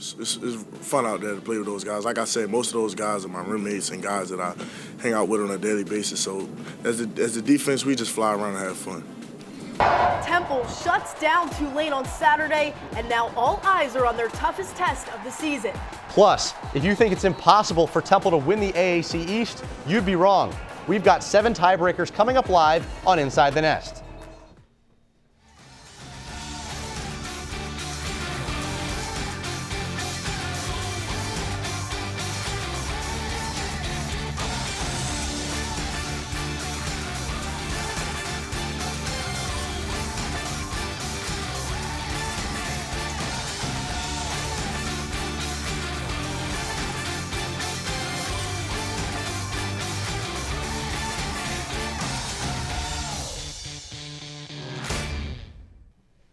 it's fun out there to play with those guys. Like I said, most of those guys are my roommates and guys that I hang out with on a daily basis. So as the defense, we just fly around and have fun. Temple shuts down Tulane on Saturday, and now all eyes are on their toughest test of the season. Plus, if you think it's impossible for Temple to win the AAC East, you'd be wrong. We've got 7 tiebreakers coming up live on Inside the Nest.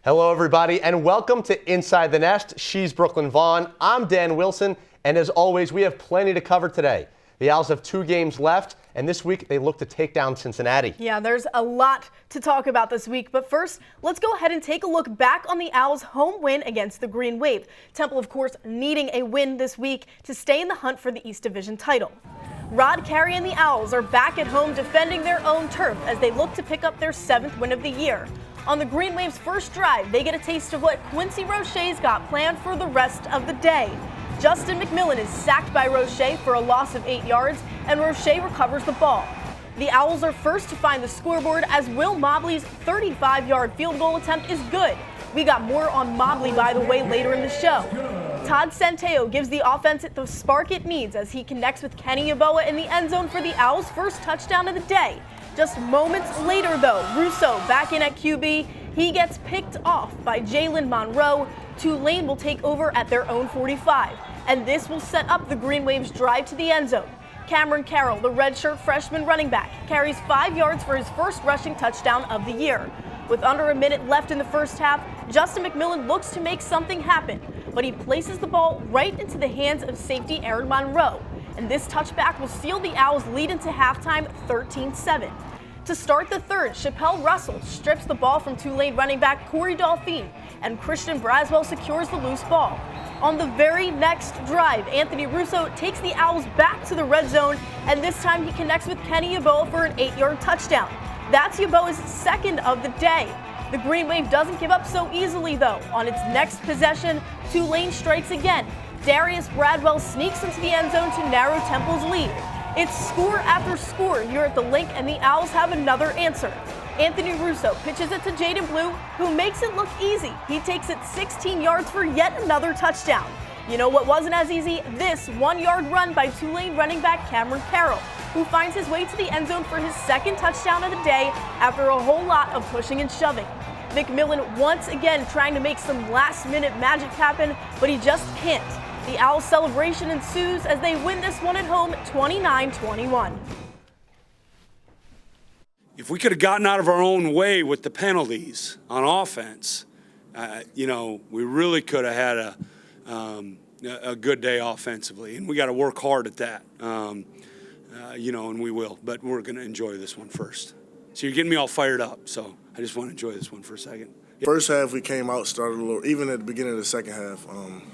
Hello, everybody, and welcome to Inside the Nest. She's Brooklyn Vaughn. I'm Dan Wilson, and as always, we have plenty to cover today. The Owls have 2 games left, and this week they look to take down Cincinnati. Yeah, there's a lot to talk about this week, but first, let's go ahead and take a look back on the Owls' home win against the Green Wave. Temple, of course, needing a win this week to stay in the hunt for the East Division title. Rod Carey and the Owls are back at home defending their own turf as they look to pick up their 7th win of the year. On the Green Wave's first drive, they get a taste of what Quincy Roche's got planned for the rest of the day. Justin McMillan is sacked by Roche for a loss of 8 yards, and Roche recovers the ball. The Owls are first to find the scoreboard as Will Mobley's 35-yard field goal attempt is good. We got more on Mobley, by the way, later in the show. Todd Centeo gives the offense the spark it needs as he connects with Kenny Yeboah in the end zone for the Owls' first touchdown of the day. Just moments later, though, Russo back in at QB. He gets picked off by Jalen Monroe. Tulane will take over at their own 45, and this will set up the Green Wave's drive to the end zone. Cameron Carroll, the redshirt freshman running back, carries 5 yards for his first rushing touchdown of the year. With under a minute left in the first half, Justin McMillan looks to make something happen, but he places the ball right into the hands of safety Aaron Monroe, and this touchback will seal the Owls' lead into halftime 13-7. To start the third, Chappelle Russell strips the ball from Tulane running back Corey Dolphine, and Christian Braswell secures the loose ball. On the very next drive, Anthony Russo takes the Owls back to the red zone, and this time he connects with Kenny Yeboah for an 8-yard touchdown. That's Yeboah's 2nd of the day. The Green Wave doesn't give up so easily, though. On its next possession, Tulane strikes again. Darius Bradwell sneaks into the end zone to narrow Temple's lead. It's score after score here at the Link, and the Owls have another answer. Anthony Russo pitches it to Jaden Blue, who makes it look easy. He takes it 16 yards for yet another touchdown. You know what wasn't as easy? This 1-yard run by Tulane running back Cameron Carroll, who finds his way to the end zone for his 2nd touchdown of the day after a whole lot of pushing and shoving. McMillan once again trying to make some last-minute magic happen, but he just can't. The Owls' celebration ensues as they win this one at home 29-21. If we could have gotten out of our own way with the penalties on offense, we really could have had a good day offensively, and we got to work hard at that, and we will. But we're going to enjoy this one first. So you're getting me all fired up, so I just want to enjoy this one for a second. First half, we came out, started a little, even at the beginning of the second half,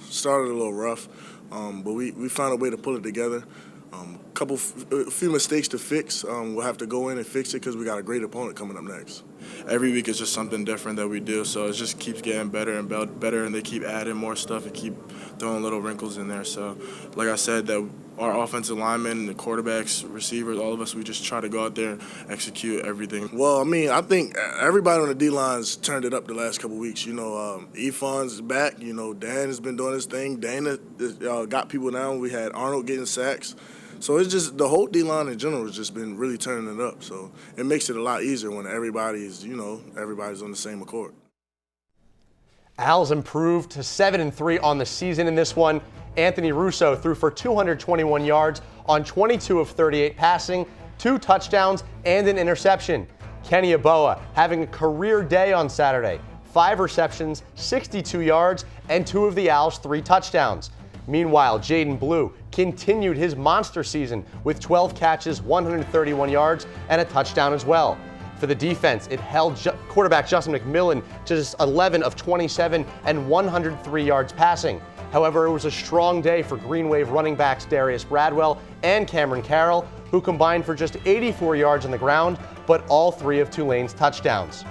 started a little rough, but we found a way to pull it together. A few mistakes to fix. We'll have to go in and fix it because we got a great opponent coming up next. Every week is just something different that we do, so it just keeps getting better and better, and they keep adding more stuff and keep throwing little wrinkles in there. So, like I said, that our offensive linemen, the quarterbacks, receivers, all of us, we just try to go out there and execute everything. Well, I think everybody on the D-line's turned it up the last couple of weeks. Efon's back. Dan has been doing his thing. Dana got people down. We had Arnold getting sacks. So it's just the whole D-line in general has just been really turning it up. So it makes it a lot easier when everybody's on the same accord. Owls improved to 7-3 on the season in this one. Anthony Russo threw for 221 yards on 22 of 38 passing, 2 touchdowns, and an interception. Kenny Yeboah having a career day on Saturday. 5 receptions, 62 yards, and 2 of the Owls' 3 touchdowns. Meanwhile, Jaden Blue continued his monster season with 12 catches, 131 yards, and a touchdown as well. For the defense, it held quarterback Justin McMillan to just 11 of 27 and 103 yards passing. However, it was a strong day for Green Wave running backs Darius Bradwell and Cameron Carroll, who combined for just 84 yards on the ground, but all 3 of Tulane's touchdowns.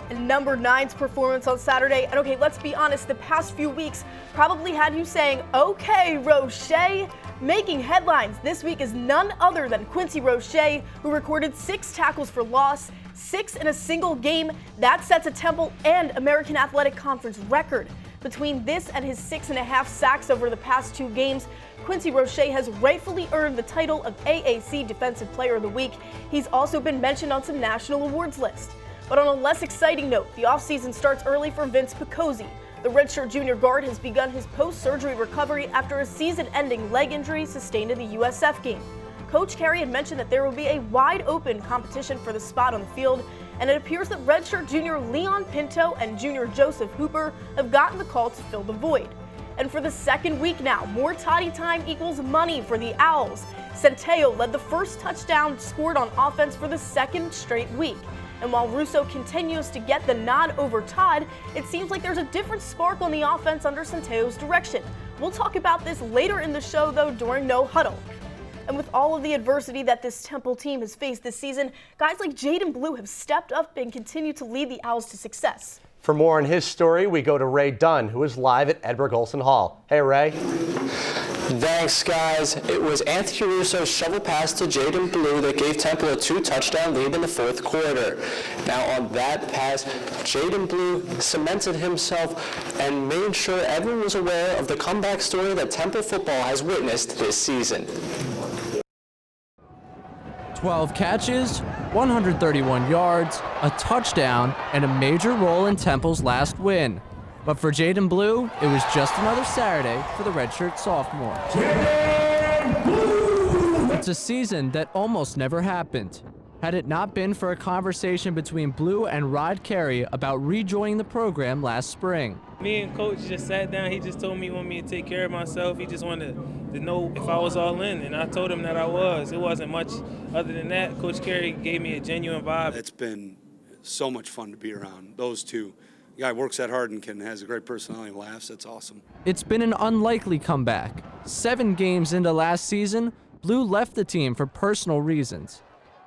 And number 9's performance on Saturday, and okay, let's be honest, the past few weeks probably had you saying, okay, Roche. Making headlines this week is none other than Quincy Roche, who recorded 6 tackles for loss, 6 in a single game. That sets a Temple and American Athletic Conference record. Between this and his 6.5 sacks over the past 2 games, Quincy Roche has rightfully earned the title of AAC Defensive Player of the Week. He's also been mentioned on some national awards lists. But on a less exciting note, the offseason starts early for Vince Picozzi. The redshirt junior guard has begun his post-surgery recovery after a season-ending leg injury sustained in the USF game. Coach Carey had mentioned that there will be a wide-open competition for the spot on the field, and it appears that redshirt junior Leon Pinto and junior Joseph Hooper have gotten the call to fill the void. And for the second week now, more toddy time equals money for the Owls. Centeio led the first touchdown scored on offense for the second straight week. And while Russo continues to get the nod over Todd, it seems like there's a different spark on the offense under Centeio's direction. We'll talk about this later in the show, though, during No Huddle. And with all of the adversity that this Temple team has faced this season, guys like Jaden Blue have stepped up and continue to lead the Owls to success. For more on his story, we go to Ray Dunn, who is live at Edward Olson Hall. Hey, Ray. Thanks, guys. It was Anthony Russo's shovel pass to Jaden Blue that gave Temple a 2-touchdown lead in the 4th quarter. Now on that pass, Jaden Blue cemented himself and made sure everyone was aware of the comeback story that Temple football has witnessed this season. 12 catches, 131 yards, a touchdown, and a major role in Temple's last win. But for Jaden Blue, it was just another Saturday for the redshirt sophomore. It's a season that almost never happened. Had it not been for a conversation between Blue and Rod Carey about rejoining the program last spring. Me and Coach just sat down. He just told me he wanted me to take care of myself. He just wanted to know if I was all in, and I told him that I was. It wasn't much other than that. Coach Carey gave me a genuine vibe. It's been so much fun to be around those two. The guy works that hard and has a great personality and laughs. That's awesome. It's been an unlikely comeback. 7 games into last season, Blue left the team for personal reasons.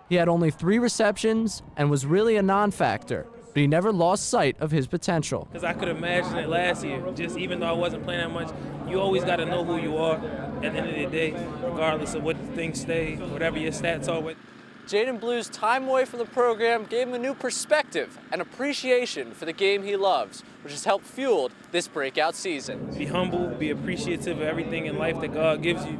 He had only 3 receptions and was really a non-factor, but he never lost sight of his potential. Because I could imagine it last year. Just even though I wasn't playing that much, you always got to know who you are at the end of the day, regardless of what things stay, whatever your stats are with. Jaden Blue's time away from the program gave him a new perspective and appreciation for the game he loves, which has helped fuel this breakout season. Be humble, be appreciative of everything in life that God gives you,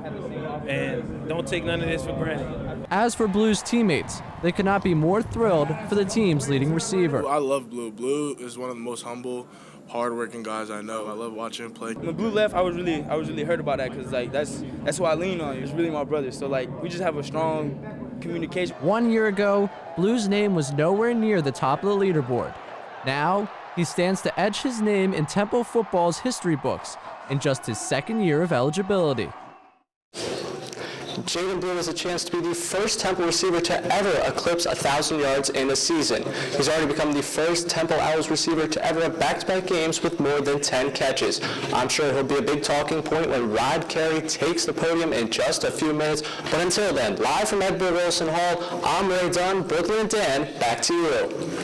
and don't take none of this for granted. As for Blue's teammates, they could not be more thrilled for the team's leading receiver. I love Blue. Blue is one of the most humble, hard-working guys I know. I love watching him play. When Blue left, I was really hurt about that because that's who I lean on. It's really my brother. So we just have a strong communication. 1 year ago, Blue's name was nowhere near the top of the leaderboard. Now, he stands to etch his name in Temple football's history books in just his 2nd year of eligibility. Jaden Blue has a chance to be the first Temple receiver to ever eclipse 1,000 yards in a season. He's already become the first Temple Owls receiver to ever have back-to-back games with more than 10 catches. I'm sure he'll be a big talking point when Rod Carey takes the podium in just a few minutes. But until then, live from Edward Olson Hall, I'm Ray Dunn. Brooklyn and Dan, back to you.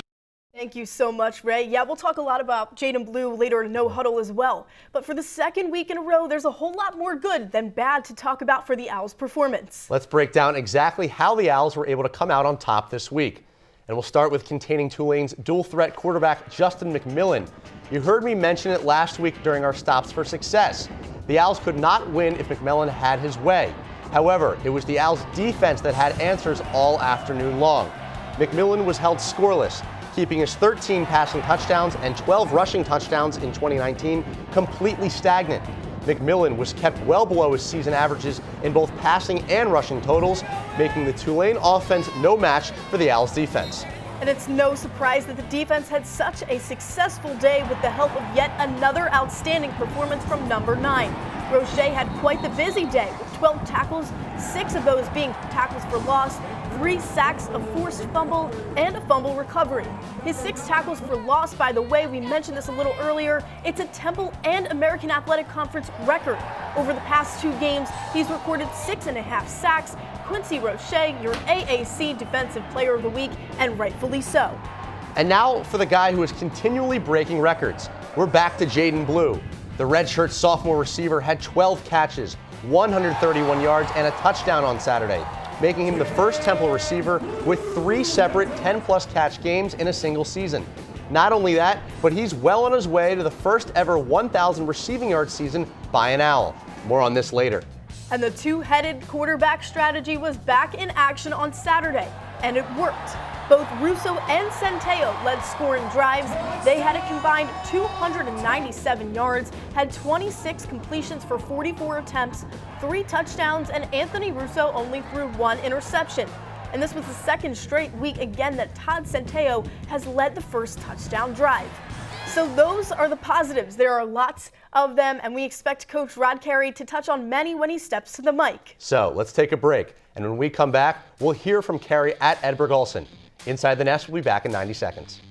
Thank you so much, Ray. Yeah, we'll talk a lot about Jaden Blue later in No Huddle as well. But for the 2nd week in a row, there's a whole lot more good than bad to talk about for the Owls' performance. Let's break down exactly how the Owls were able to come out on top this week. And we'll start with containing Tulane's dual-threat quarterback, Justin McMillan. You heard me mention it last week during our stops for success. The Owls could not win if McMillan had his way. However, it was the Owls' defense that had answers all afternoon long. McMillan was held scoreless, keeping his 13 passing touchdowns and 12 rushing touchdowns in 2019 completely stagnant. McMillan was kept well below his season averages in both passing and rushing totals, making the Tulane offense no match for the Owls defense. And it's no surprise that the defense had such a successful day with the help of yet another outstanding performance from number 9. Roche had quite the busy day with 12 tackles, 6 of those being tackles for loss, 3 sacks, a forced fumble, and a fumble recovery. His 6 tackles for loss, by the way, we mentioned this a little earlier, it's a Temple and American Athletic Conference record. Over the past 2 games, he's recorded 6.5 sacks. Quincy Roche, your AAC Defensive Player of the Week, and rightfully so. And now for the guy who is continually breaking records. We're back to Jaden Blue. The redshirt sophomore receiver had 12 catches, 131 yards, and a touchdown on Saturday, making him the first Temple receiver with 3 separate 10-plus catch games in a single season. Not only that, but he's well on his way to the first ever 1,000 receiving yard season by an Owl. More on this later. And the two-headed quarterback strategy was back in action on Saturday, and it worked. Both Russo and Centeo led scoring drives. They had a combined 297 yards, had 26 completions for 44 attempts, 3 touchdowns, and Anthony Russo only threw 1 interception. And this was the second straight week again that Todd Centeo has led the first touchdown drive. So those are the positives. There are lots of them, and we expect Coach Rod Carey to touch on many when he steps to the mic. So let's take a break, and when we come back, we'll hear from Carey at Edberg Olson. Inside the Nest will be back in 90 seconds.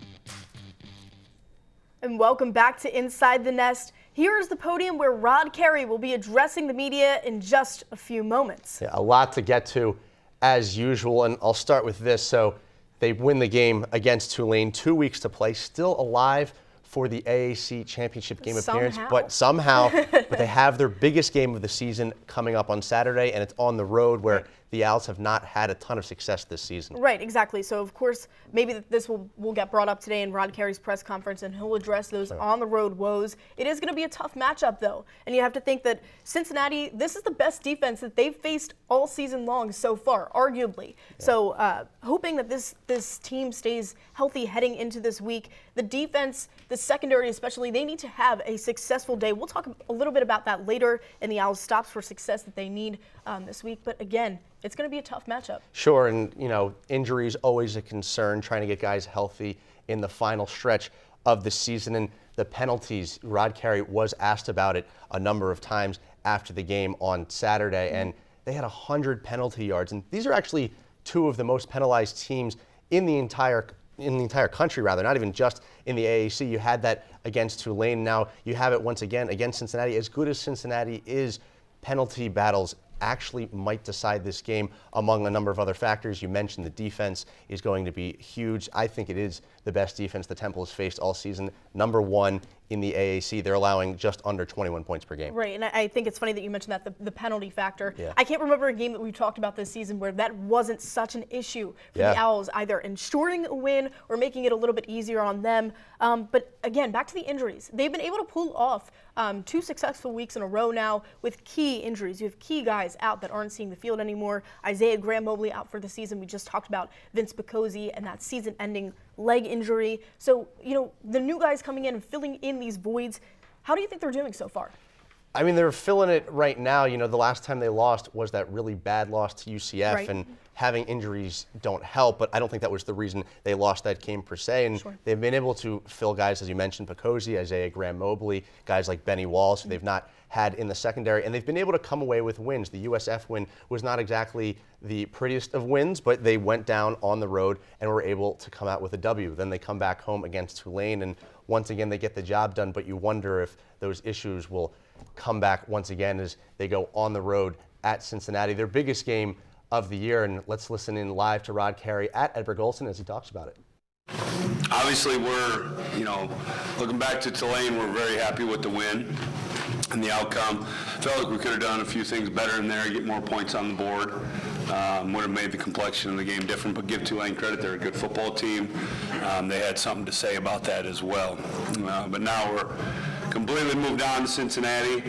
And welcome back to Inside the Nest. Here is the podium where Rod Carey will be addressing the media in just a few moments. Yeah, a lot to get to as usual, and I'll start with this. So they win the game against Tulane, 2 weeks to play, still alive for the AAC championship game appearance, but they have their biggest game of the season coming up on Saturday, and it's on the road where the Owls have not had a ton of success this season. Right, exactly. So, of course, maybe this will get brought up today in Rod Carey's press conference, and he'll address those on-the-road woes. It is going to be a tough matchup, though, and you have to think that Cincinnati, this is the best defense that they've faced all season long so far, arguably. Yeah. So, hoping that this team stays healthy heading into this week. The defense, the secondary especially, they need to have a successful day. We'll talk a little bit about that later in the Owls' stops for success that they need this week. But again, it's going to be a tough matchup. Sure, and injuries always a concern, trying to get guys healthy in the final stretch of the season. And the penalties, Rod Carey was asked about it a number of times after the game on Saturday, and they had 100 penalty yards. And these are actually 2 of the most penalized teams in the entire country, not even just in the AAC. You had that against Tulane. Now you have it once again against Cincinnati. As good as Cincinnati is, penalty battles actually might decide this game among a number of other factors. You mentioned the defense is going to be huge. I think it is the best defense the Temple has faced all season. Number 1 in the AAC. They're allowing just under 21 points per game. Right, and I think it's funny that you mentioned that, the penalty factor. Yeah. I can't remember a game that we've talked about this season where that wasn't such an issue for the Owls, either ensuring a win or making it a little bit easier on them. But again, back to the injuries. They've been able to pull off 2 successful weeks in a row now with key injuries. You have key guys out that aren't seeing the field anymore. Isaiah Graham-Mobley out for the season. We just talked about Vince Picozzi and that season-ending leg injury. So, the new guys coming in and filling in these voids, how do you think they're doing so far? I mean, they're filling it right now. The last time they lost was that really bad loss to UCF, and having injuries don't help, but I don't think that was the reason they lost that game per se. And they've been able to fill guys, as you mentioned, Picozzi, Isaiah Graham-Mobley, guys like Benny Walls, who they've not had in the secondary, and they've been able to come away with wins. The USF win was not exactly the prettiest of wins, but they went down on the road and were able to come out with a W. Then they come back home against Tulane, and once again they get the job done, but you wonder if those issues will come back once again as they go on the road at Cincinnati, their biggest game of the year. And let's listen in live to Rod Carey at Edberg Olson as he talks about it. Obviously, we're, looking back to Tulane, we're very happy with the win and the outcome. Felt like we could have done a few things better in there, get more points on the board. Would have made the complexion of the game different, but give Tulane credit. They're a good football team. They had something to say about that as well. But now we're completely moved on to Cincinnati.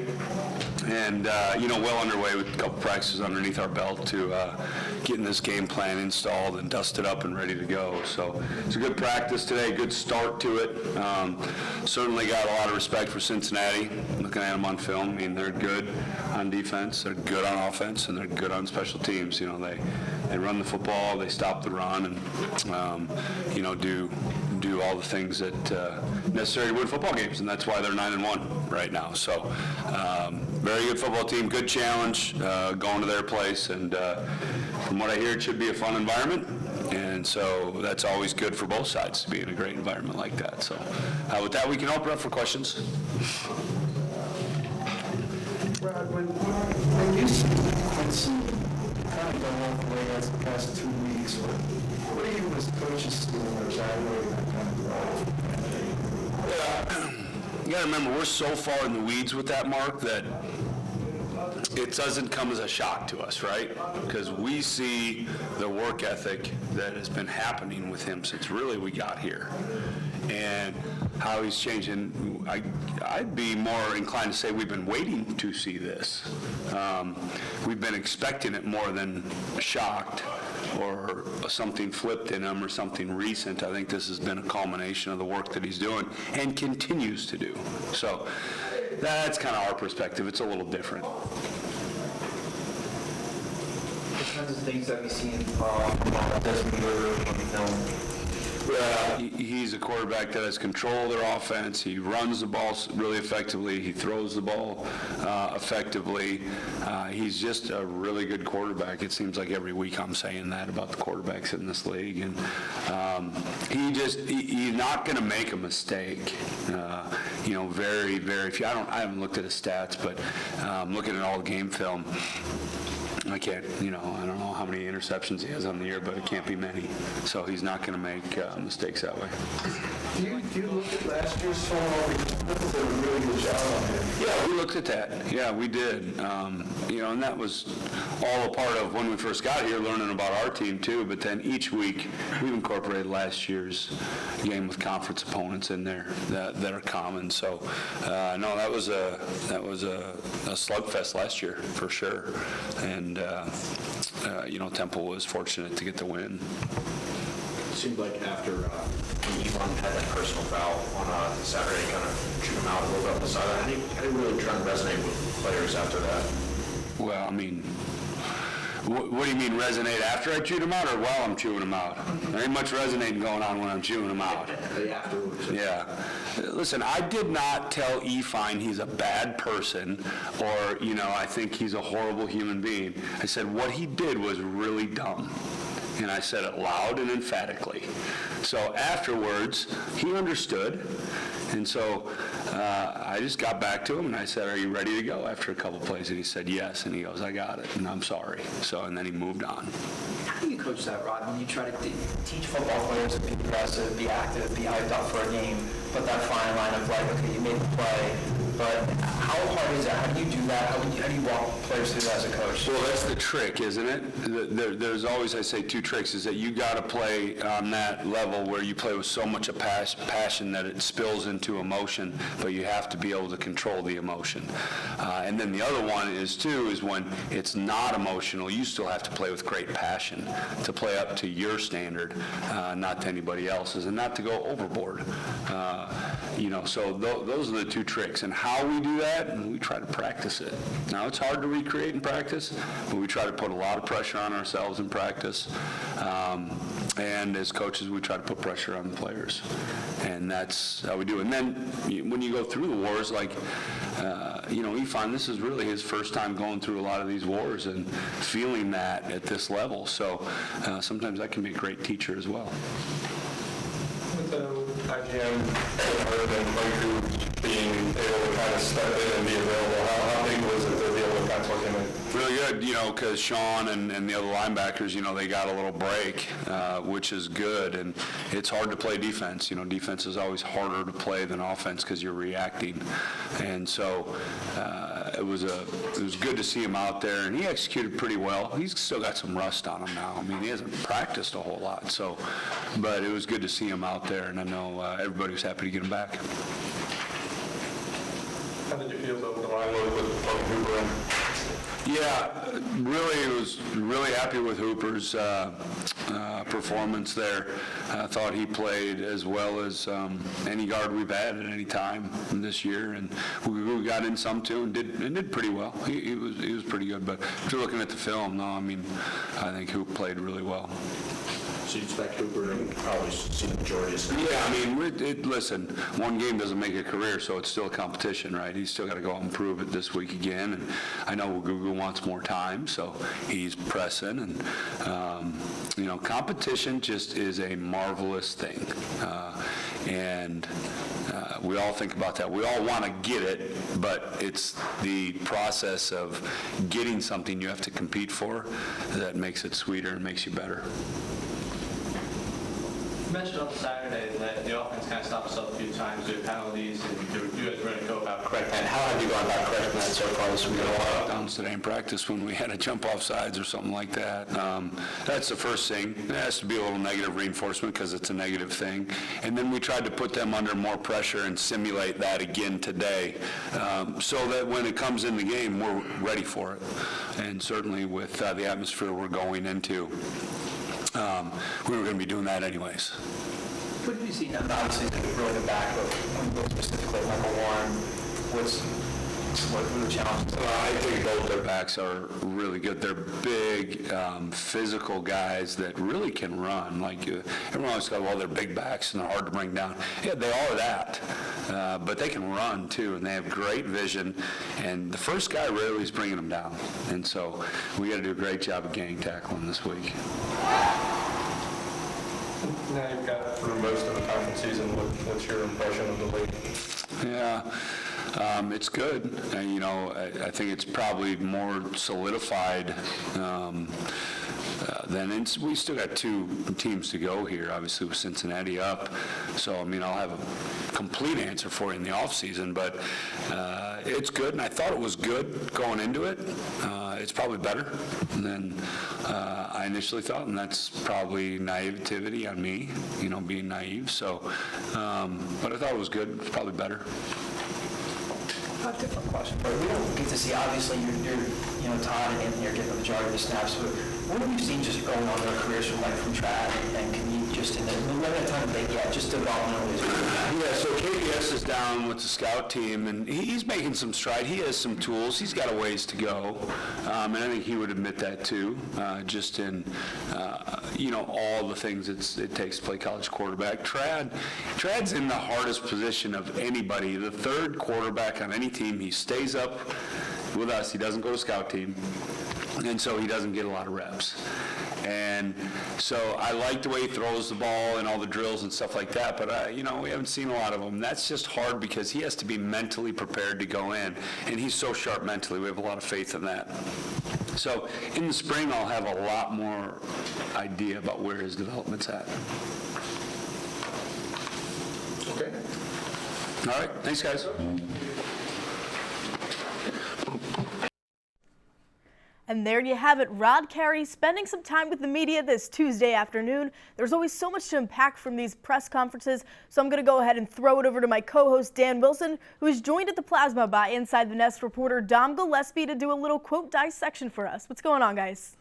And, well underway with a couple practices underneath our belt to getting this game plan installed and dusted up and ready to go. So it's a good practice today, good start to it. Certainly got a lot of respect for Cincinnati. Looking at them on film, I mean, they're good on defense, they're good on offense, and they're good on special teams. They run the football, they stop the run, and, do all the things that necessary to win football games, and that's why they're 9-1 right now. So very good football team, good challenge, going to their place, and from what I hear, it should be a fun environment, and so that's always good for both sides to be in a great environment like that. So with that, we can open up for questions. Brad, when you see Quincy kind of going off the way as the past 2 weeks, what are you as coaches seeing or evaluating that kind of role? You got to remember, we're so far in the weeds with that, Mark, that it doesn't come as a shock to us, right? Because we see the work ethic that has been happening with him since really we got here, and how he's changing. I'd be more inclined to say we've been waiting to see this. We've been expecting it more than shocked or something flipped in him or something recent. I think this has been a culmination of the work that he's doing and continues to do. So that's kind of our perspective. It's a little different. What kinds of things have you seen from Desmond Ridder on film? He's a quarterback that has control of their offense. He runs the ball really effectively. He throws the ball effectively. He's just a really good quarterback. It seems like every week I'm saying that about the quarterbacks in this league. And he's not going to make a mistake. Very, very few. I haven't looked at his stats, but looking at all the game film, I can't, I don't know how many interceptions he has on the year, but it can't be many. So he's not going to make mistakes that way. Do you look at last year's film? That was a really good job on him. Yeah, we looked at that. Yeah, we did. And that was all a part of when we first got here, learning about our team too. But then each week we've incorporated last year's game with conference opponents in there that are common. So no, that was a slugfest last year for sure. And Temple was fortunate to get the win. It seemed like after when Yvonne had that personal foul on Saturday, kind of drew him out a little bit on the sideline. How do you really try and resonate with players after that? Well, I mean, what do you mean resonate after I chewed him out or while I'm chewing him out? There ain't much resonating going on when I'm chewing him out. Afterwards. Yeah. Listen, I did not tell E-Fine he's a bad person or, I think he's a horrible human being. I said what he did was really dumb. And I said it loud and emphatically. So afterwards, he understood. And so I just got back to him and I said, "Are you ready to go?" after a couple plays. And he said, "Yes." And he goes, "I got it, and I'm sorry." And then he moved on. How do you coach that, Rod, when you try to teach football players to be aggressive, be active, be hyped up for a game, but that fine line of like, okay, you made the play, but how hard is that? How do you do that? How do you walk players through that as a coach? Well, that's the trick, isn't it? There's always, I say, two tricks, is that you got to play on that level where you play with so much of passion that it spills into emotion, but you have to be able to control the emotion. And then the other one is when it's not emotional, you still have to play with great passion to play up to your standard, not to anybody else's, and not to go overboard. So those are the two tricks. And how we do that, and we try to practice it. Now, it's hard to recreate in practice, but we try to put a lot of pressure on ourselves in practice. And as coaches, we try to put pressure on the players. And that's how we do it. And then when you go through the wars, like, E-Fine, this is really his first time going through a lot of these wars and feeling that at this level. So sometimes that can be a great teacher as well. With the IGM and play crew being able to kind of step in and be available, how big was it to be able to kind of plug him in? Really good, because Sean and the other linebackers, they got a little break, which is good, and it's hard to play defense. Defense is always harder to play than offense because you're reacting, and so it was good to see him out there, and he executed pretty well. He's still got some rust on him now. I mean, he hasn't practiced a whole lot, but it was good to see him out there, and I know everybody was happy to get him back. How did you feel about the line with Hooper in? Yeah, really was really happy with Hooper's performance there. I thought he played as well as any guard we've had at any time this year, and we got in some too and did pretty well. He was pretty good. But if you're looking at the film, no, I think Hoop played really well. So you expect Hooper to probably see the majority of snaps? Yeah, I mean, listen, one game doesn't make a career, so it's still a competition, right? He's still got to go out and prove it this week again. And I know Gugu wants more time, so he's pressing. And, competition just is a marvelous thing. We all think about that. We all want to get it, but it's the process of getting something you have to compete for that makes it sweeter and makes you better. You mentioned on Saturday that the offense kind of stopped itself a few times due to penalties, and you guys were going to go about correcting that. How have you gone about correcting that so far this week? Downs today in practice when we had to jump off sides or something like that. That's the first thing. It has to be a little negative reinforcement because it's a negative thing. And then we tried to put them under more pressure and simulate that again today so that when it comes in the game, we're ready for it. And certainly with the atmosphere we're going into, we were going to be doing that anyways. What have you seen now? Obviously, really the back, but when you look specifically at Michael Warren, what were the challenges? I think both their backs are really good. They're big, physical guys that really can run. Like everyone always goes, well, they're big backs and they're hard to bring down. Yeah, they are that, but they can run too, and they have great vision. And the first guy rarely is bringing them down, and so we got to do a great job of gang tackling this week. Now you've got through most of the conference season. What's your impression of the league? Yeah. It's good. I think it's probably more solidified than we still got 2 teams to go here, obviously with Cincinnati up. So, I'll have a complete answer for you in the offseason, but it's good, and I thought it was good going into it. It's probably better than I initially thought, and that's probably naivety on me, being naive. So, but I thought it was good. It's probably better. A different question, but we don't get to see, obviously, you're Todd and Anthony are getting the majority of the snaps, but what have you seen just going on in their careers from Trad and can you just in the limited time they get, just developmentally? Yeah, so KBS is down with the scout team, and he's making some stride. He has some tools. He's got a ways to go, and I think he would admit that too, just in, all the things it takes to play college quarterback. Trad's in the hardest position of anybody. The third quarterback on any team. He stays up with us. He doesn't go to scout team, and so he doesn't get a lot of reps. And so I like the way he throws the ball and all the drills and stuff like that, but we haven't seen a lot of them. That's just hard because he has to be mentally prepared to go in, and he's so sharp mentally. We have a lot of faith in that. So in the spring, I'll have a lot more idea about where his development's at. Okay. All right. Thanks, guys. And there you have it, Rod Carey spending some time with the media this Tuesday afternoon. There's always so much to unpack from these press conferences, so I'm going to go ahead and throw it over to my co-host Dan Wilson, who is joined at the Plasma by Inside the Nest reporter Dom Gillespie to do a little quote dissection for us. What's going on, guys?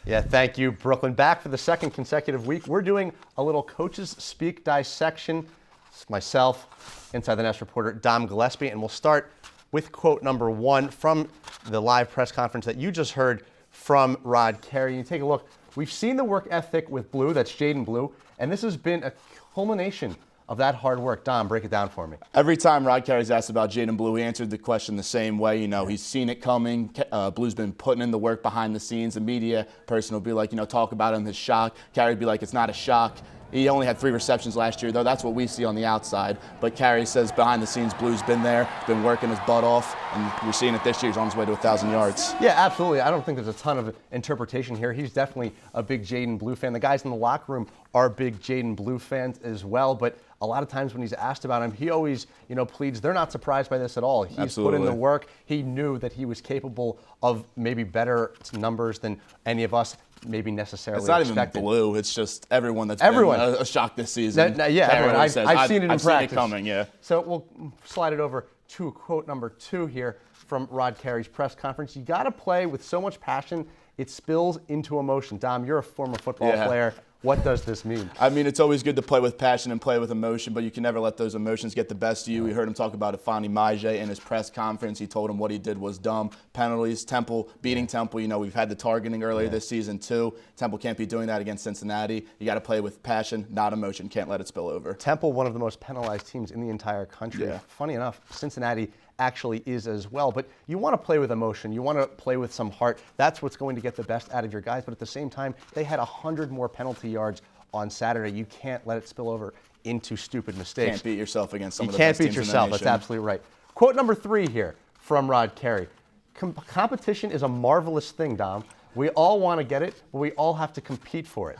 Yeah, thank you, Brooklyn. Back for the second consecutive week. We're doing a little Coaches Speak dissection. It's myself, Inside the Nest reporter Dom Gillespie, and we'll start with quote number 1 from the live press conference that you just heard from Rod Carey. You take a look. We've seen the work ethic with Blue, that's Jaden Blue, and this has been a culmination of that hard work. Dom, break it down for me. Every time Rod Carey's asked about Jaden Blue, he answered the question the same way. He's seen it coming. Blue's been putting in the work behind the scenes. The media person will be like, talk about him, his shock. Carey'd be like, it's not a shock. He only had 3 receptions last year, though. That's what we see on the outside. But Carey says behind the scenes, Blue's been there, been working his butt off, and we're seeing it this year. He's on his way to 1,000 yards. Yeah, absolutely. I don't think there's a ton of interpretation here. He's definitely a big Jaden Blue fan. The guys in the locker room are big Jaden Blue fans as well. But a lot of times when he's asked about him, he always, pleads. They're not surprised by this at all. He's Absolutely. Put in the work. He knew that he was capable of maybe better numbers than any of us maybe necessarily expected. It's not even Blue. It's just everyone that's been a shock this season. Everyone. I've seen it in practice. I've seen it coming, yeah. So we'll slide it over to quote number 2 here from Rod Carey's press conference. You got to play with so much passion, it spills into emotion. Dom, you're a former football player. What does this mean? I mean, it's always good to play with passion and play with emotion, but you can never let those emotions get the best of you. We heard him talk about Afani Maje in his press conference. He told him what he did was dumb. Penalties, Temple, beating Temple. You know, we've had the targeting earlier this season too. Temple can't be doing that against Cincinnati. You got to play with passion, not emotion. Can't let it spill over. Temple, one of the most penalized teams in the entire country. Yeah. Funny enough, Cincinnati actually is as well. But you want to play with emotion. You want to play with some heart. That's what's going to get the best out of your guys. But at the same time, they had 100 more penalty yards on Saturday. You can't let it spill over into stupid mistakes. Can't beat yourself against some of the You best can't beat teams in the yourself. That's nation. absolutely right. Quote number 3 here from Rod Carey. Competition is a marvelous thing, Dom. We all want to get it, but we all have to compete for it.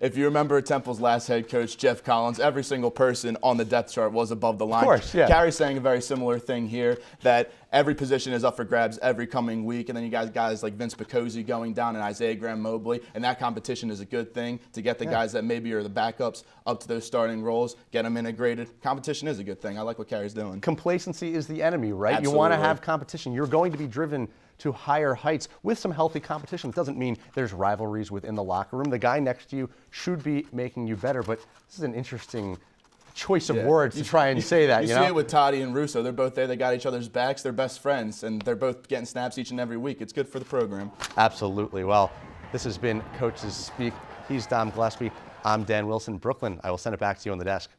If you remember Temple's last head coach, Jeff Collins, every single person on the depth chart was above the line. Of course, yeah. Carey's saying a very similar thing here, that every position is up for grabs every coming week, and then you guys like Vince Picozzi going down and Isaiah Graham-Mobley, and that competition is a good thing to get the guys that maybe are the backups up to those starting roles, get them integrated. Competition is a good thing. I like what Carey's doing. Complacency is the enemy, right? Absolutely. You want to have competition. You're going to be driven to higher heights with some healthy competition. It doesn't mean there's rivalries within the locker room. The guy next to you should be making you better, but this is an interesting choice of words to try and say that. You see it with Toddy and Russo. They're both there. They got each other's backs. They're best friends, and they're both getting snaps each and every week. It's good for the program. Absolutely. Well, this has been Coaches Speak. He's Dom Gillespie. I'm Dan Wilson. Brooklyn, I will send it back to you on the desk.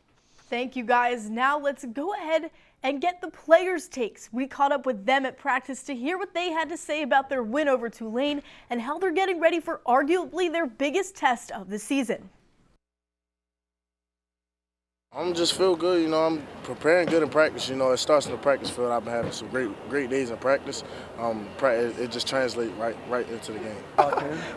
Thank you, guys. Now let's go ahead and get the players' takes. We caught up with them at practice to hear what they had to say about their win over Tulane and how they're getting ready for arguably their biggest test of the season. I'm just feel good, you know. I'm preparing good in practice. You know, it starts in the practice field. I've been having some great days in practice. It just translates right into the game.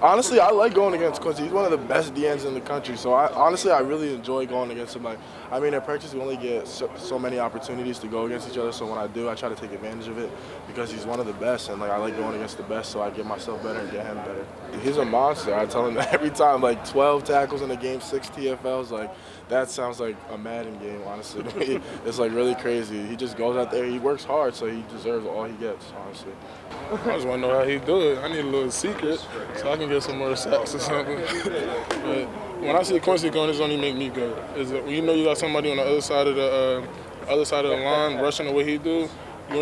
Honestly, I like going against Quincy. He's one of the best DNs in the country. So I really enjoy going against him. Like, I mean, in practice we only get so many opportunities to go against each other. So when I do, I try to take advantage of it because he's one of the best, and like I like going against the best. So I get myself better and get him better. He's a monster. I tell him that every time. Like 12 tackles in a game, 6 TFLs. Like that sounds like a Madden game, honestly. To me. It's like really crazy. He just goes out there. He works hard, so he deserves all he gets, honestly. I just want to know how he do it. I need a little secret so I can get some more sacks or something. But when I see Quincy going, it's only make me good. When you know you got somebody on the other side of the line rushing the way he do, you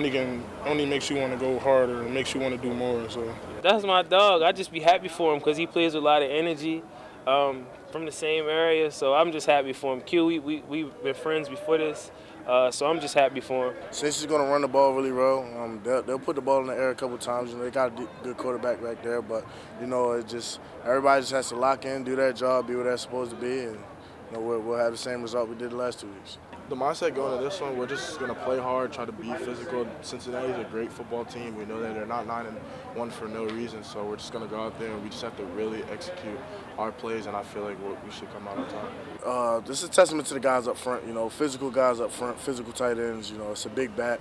only makes you want to go harder and makes you want to do more. So that's my dog. I just be happy for him because he plays with a lot of energy. From the same area, so I'm just happy for him. Q, we've been friends before this, so I'm just happy for him. Since he's going to run the ball really well, they'll put the ball in the air a couple times. You know, they got a good quarterback back there, but you know, everybody just has to lock in, do their job, be what they're supposed to be, and you know, we'll have the same result we did the last 2 weeks. The mindset going to this one, we're just going to play hard, try to be physical. Cincinnati's a great football team. We know that they're not 9-1 for no reason, so we're just going to go out there and we just have to really execute our plays, and I feel like we should come out on time. This is a testament to the guys up front, you know, physical guys up front, physical tight ends. You know, it's a big back,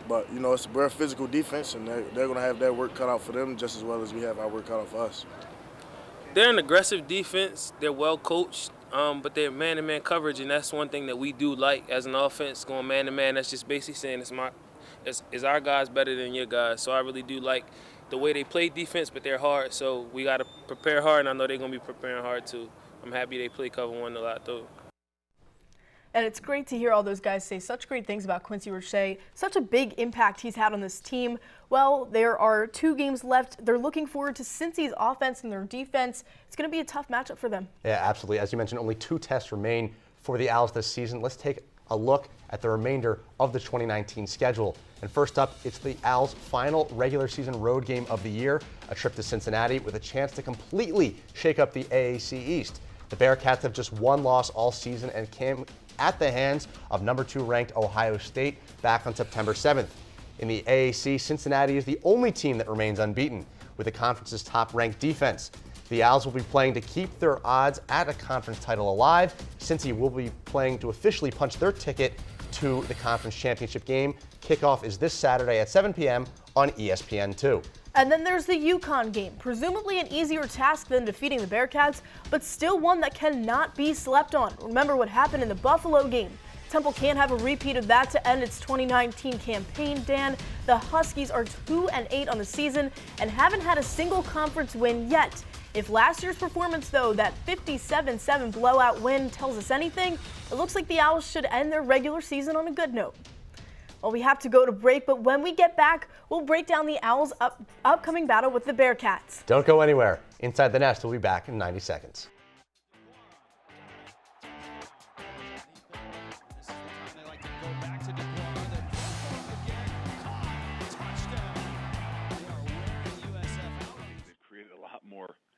but, you know, we're a physical defense, and they're going to have their work cut out for them just as well as we have our work cut out for us. They're an aggressive defense. They're well coached. But they're man-to-man coverage, and that's one thing that we do like as an offense, going man-to-man. That's just basically saying it's our guys better than your guys. So I really do like the way they play defense, but they're hard. So we got to prepare hard, and I know they're going to be preparing hard too. I'm happy they play cover one a lot though. And it's great to hear all those guys say such great things about Quincy Roche, such a big impact he's had on this team. Well, there are 2 games left. They're looking forward to Cincy's offense and their defense. It's going to be a tough matchup for them. Yeah, absolutely. As you mentioned, only 2 tests remain for the Owls this season. Let's take a look at the remainder of the 2019 schedule. And first up, it's the Owls' final regular season road game of the year, a trip to Cincinnati with a chance to completely shake up the AAC East. The Bearcats have just 1 loss all season and came at the hands of number 2 ranked Ohio State back on September 7th. In the AAC, Cincinnati is the only team that remains unbeaten with the conference's top-ranked defense. The Owls will be playing to keep their odds at a conference title alive. Cincy will be playing to officially punch their ticket to the conference championship game. Kickoff is this Saturday at 7 p.m. on ESPN2. And then there's the UConn game, presumably an easier task than defeating the Bearcats, but still one that cannot be slept on. Remember what happened in the Buffalo game. Temple can't have a repeat of that to end its 2019 campaign, Dan. The Huskies are 2-8 on the season and haven't had a single conference win yet. If last year's performance, though, that 57-7 blowout win tells us anything, it looks like the Owls should end their regular season on a good note. Well, we have to go to break, but when we get back, we'll break down the Owls' upcoming battle with the Bearcats. Don't go anywhere. Inside the Nest will be back in 90 seconds.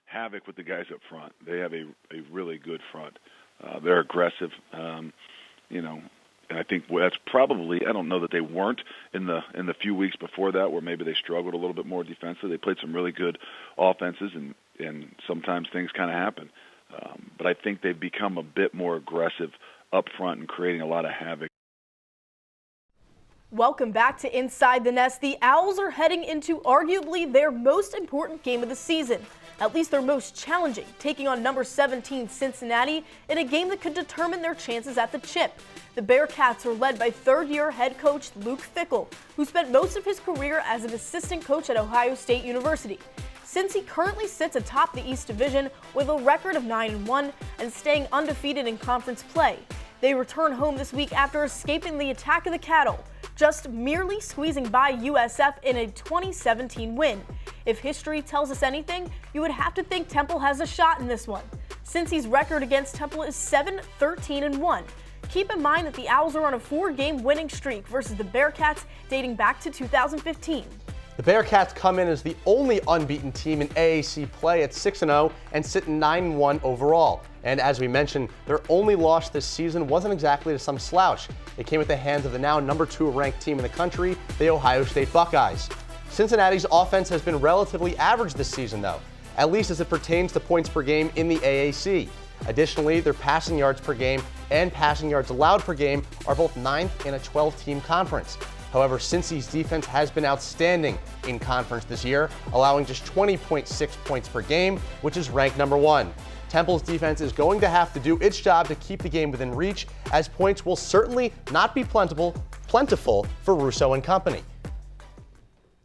Havoc with the guys up front. They have a really good front. They're aggressive, you know, and I think that's probably, I don't know that they weren't in the few weeks before that where maybe they struggled a little bit more defensively. They played some really good offenses, and sometimes things kind of happen. But I think they've become a bit more aggressive up front and creating a lot of havoc. Welcome back to Inside the Nest. The Owls are heading into arguably their most important game of the season. At least their most challenging, taking on number 17 Cincinnati in a game that could determine their chances at the chip. The Bearcats are led by third-year head coach Luke Fickell, who spent most of his career as an assistant coach at Ohio State University. Since he currently sits atop the East Division with a record of 9-1 and staying undefeated in conference play, they return home this week after escaping the attack of the cattle, just merely squeezing by USF in a 2017 win. If history tells us anything, you would have to think Temple has a shot in this one. Cincy's record against Temple is 7-13-1. Keep in mind that the Owls are on a 4-game winning streak versus the Bearcats dating back to 2015. The Bearcats come in as the only unbeaten team in AAC play at 6-0 and sit 9-1 overall. And as we mentioned, their only loss this season wasn't exactly to some slouch. It came at the hands of the now number 2 ranked team in the country, the Ohio State Buckeyes. Cincinnati's offense has been relatively average this season, though, at least as it pertains to points per game in the AAC. Additionally, their passing yards per game and passing yards allowed per game are both 9th in a 12-team conference. However, Cincy's defense has been outstanding in conference this year, allowing just 20.6 points per game, which is ranked number 1. Temple's defense is going to have to do its job to keep the game within reach, as points will certainly not be plentiful for Russo and company.